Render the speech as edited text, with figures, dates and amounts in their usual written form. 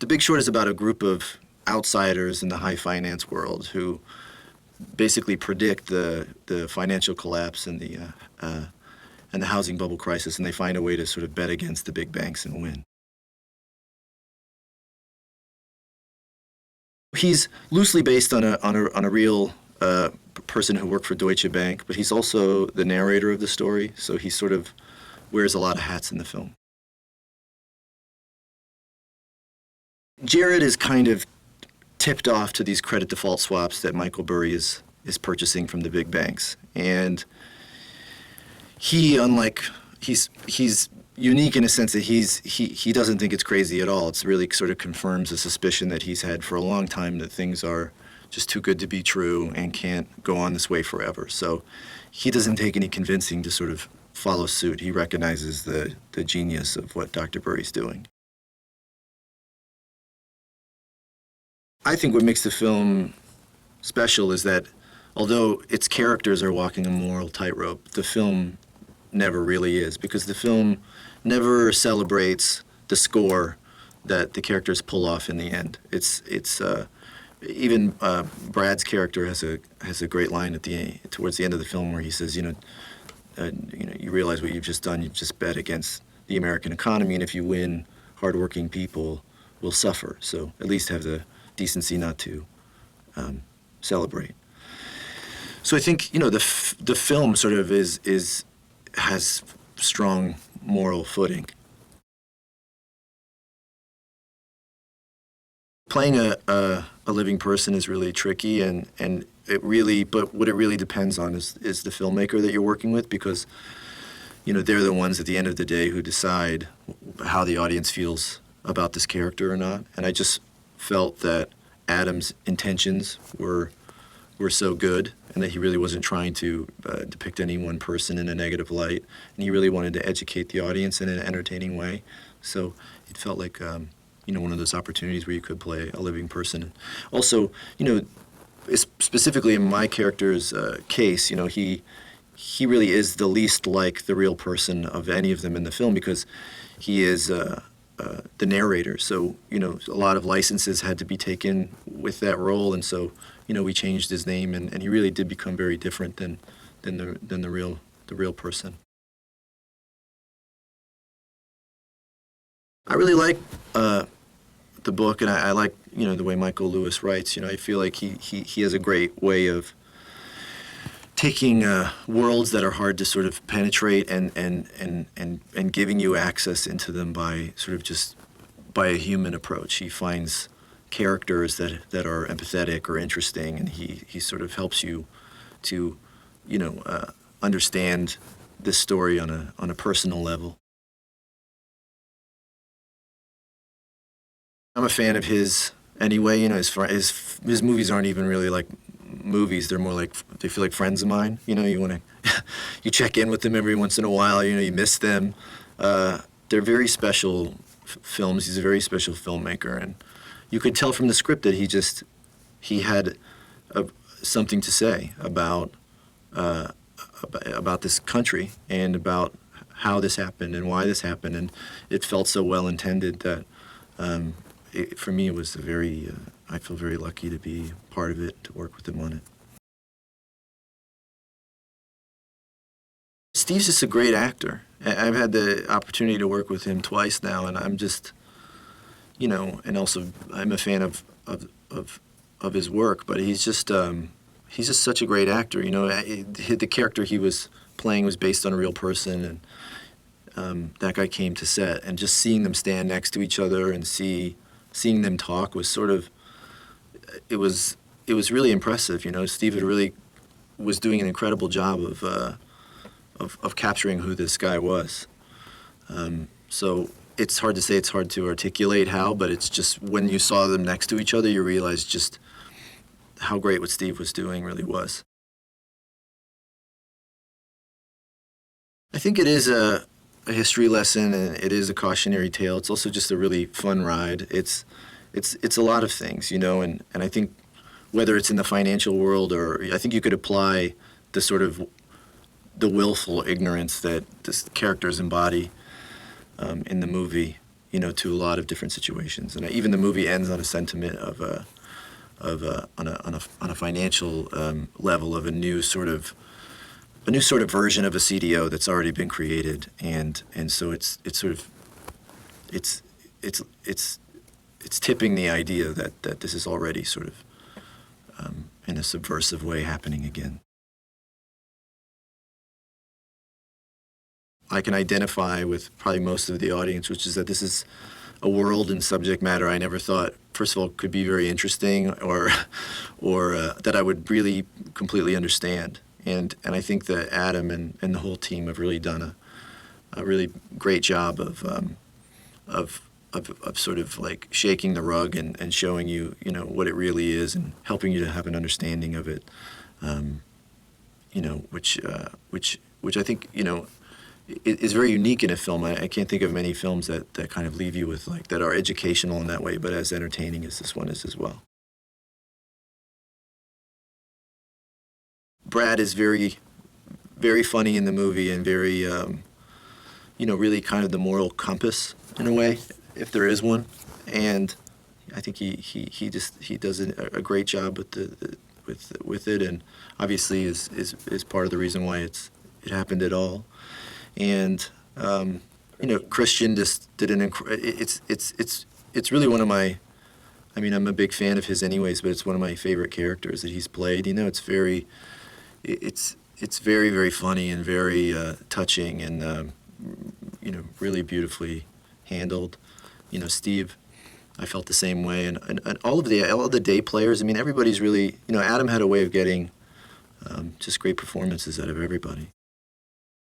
The Big Short is about a group of outsiders in the high finance world who basically predict the financial collapse and the housing bubble crisis, and they find a way to sort of bet against the big banks and win. He's loosely based on a real person who worked for Deutsche Bank, but he's also the narrator of the story, so he sort of wears a lot of hats in the film. Jared is kind of tipped off to these credit default swaps that Michael Burry is purchasing from the big banks, and he's unique in a sense that he doesn't think it's crazy at all. It's really sort of confirms a suspicion that he's had for a long time, that things are just too good to be true and can't go on this way forever. So he doesn't take any convincing to sort of follow suit. He recognizes the genius of what Dr. Burry's doing. I think what makes the film special is that although its characters are walking a moral tightrope, the film never really is, because the film never celebrates the score that the characters pull off in the end. Even Brad's character has a great line towards the end of the film where he says, you realize what you've just done. You've just bet against the American economy, and if you win, hardworking people will suffer. So at least have the decency not to celebrate. So I think the film sort of has strong moral footing. Playing a living person is really tricky, but what it really depends on is the filmmaker that you're working with, because they're the ones at the end of the day who decide how the audience feels about this character or not. And I just felt that Adam's intentions were so good, and that he really wasn't trying to depict any one person in a negative light, and he really wanted to educate the audience in an entertaining way. So it felt like one of those opportunities where you could play a living person. Also, specifically in my character's case, he really is the least like the real person of any of them in the film, because he is the narrator. So, a lot of licenses had to be taken with that role, and so, we changed his name, and he really did become very different than the real person. I really like the book, and I like the way Michael Lewis writes. I feel like he has a great way of taking worlds that are hard to sort of penetrate and giving you access into them by sort of just by a human approach. He finds characters that are empathetic or interesting, and he sort of helps you to understand this story on a personal level. I'm a fan of his anyway. His movies aren't even really like movies. They're more like, they feel like friends of mine. You want to you check in with them every once in a while. You miss them. They're very special films. He's a very special filmmaker, and you could tell from the script that he had something to say about this country and about how this happened and why this happened, and it felt so well intended that for me it was I feel very lucky to be part of it, to work with him on it. Steve's just a great actor. I've had the opportunity to work with him twice now, and I'm just, and also I'm a fan of his work, but he's just such a great actor. The character he was playing was based on a real person, and that guy came to set, and just seeing them stand next to each other and seeing them talk was sort of, it was really impressive. Steve really was doing an incredible job of capturing who this guy was. So it's hard to say, it's hard to articulate how, but it's just when you saw them next to each other, you realize just how great what Steve was doing really was. I think it is a history lesson, and it is a cautionary tale. It's also just a really fun ride. It's a lot of things, and I think whether it's in the financial world, or I think you could apply the sort of the willful ignorance that the characters embody in the movie to a lot of different situations. And even the movie ends on a sentiment of on a financial level of a new sort of version of a CDO that's already been created, and so it's tipping the idea that this is already sort of in a subversive way happening again. I can identify with probably most of the audience, which is that this is a world and subject matter I never thought, first of all, could be very interesting or that I would really completely understand. And I think that Adam and the whole team have really done a really great job of sort of like shaking the rug and showing you, what it really is and helping you to have an understanding of it, which I think, is very unique in a film. I can't think of many films that kind of leave you with that are educational in that way, but as entertaining as this one is as well. Brad is very, very funny in the movie and very, really kind of the moral compass in a way, if there is one. And I think he does a great job with it, and obviously is part of the reason why it happened at all. And Christian just did it's really one of my, I'm a big fan of his anyways, but it's one of my favorite characters that he's played. It's very very funny and very touching and really beautifully handled. Steve, I felt the same way, and all of the day players. Everybody's really, Adam had a way of getting just great performances out of everybody.